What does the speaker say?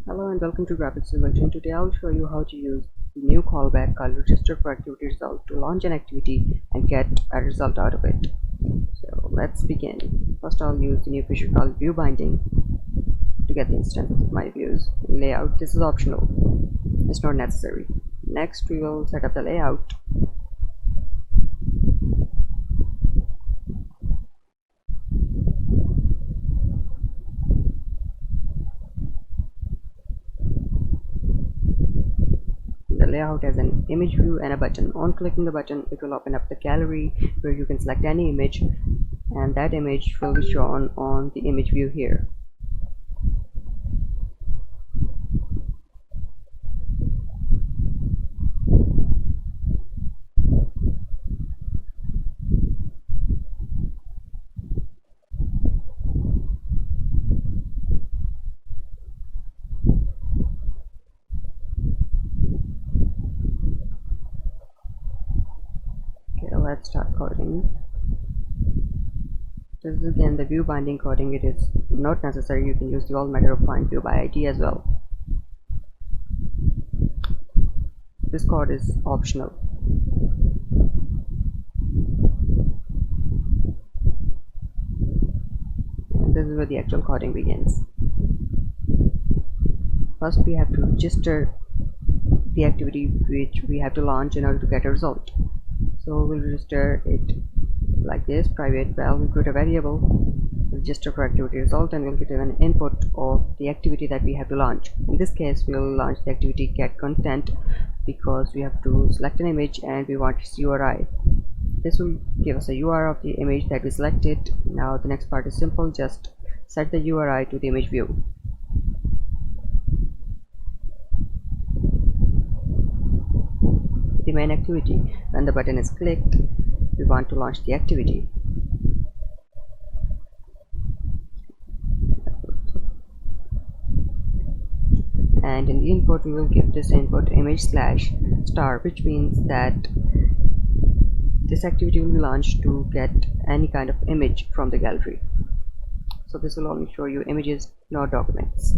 Hello and welcome to registerForResultActivity. Today I'll show you how to use the new callback called registerForActivityResult to launch an activity and get a result out of it. So let's begin. First I'll use the new feature called view binding to get the instance of my views. Layout, this is optional, it's not necessary. Next we will set up the layout. The layout has an image view and a button. On clicking the button, it will open up the gallery where you can select any image, and that image will be shown on the image view here. Let's start coding. This is again the view binding coding. It is not necessary. You can use the all matter of find view by ID as well. This code is optional. And this is where the actual coding begins. First we have to register the activity which we have to launch in order to get a result. So we'll register it like this: private val. We'll create a variable registerForActivityResult and we'll get an input of the activity that we have to launch. In this case we'll launch the activity get content because we have to select an image and we want its URI. This will give us a URI of the image that we selected. Now the next part is simple, just set the URI to the image view. The main activity, when the button is clicked, we want to launch the activity. And in the input we will give this input image slash star, which means that this activity will be launched to get any kind of image from the gallery. So this will only show you images, not documents.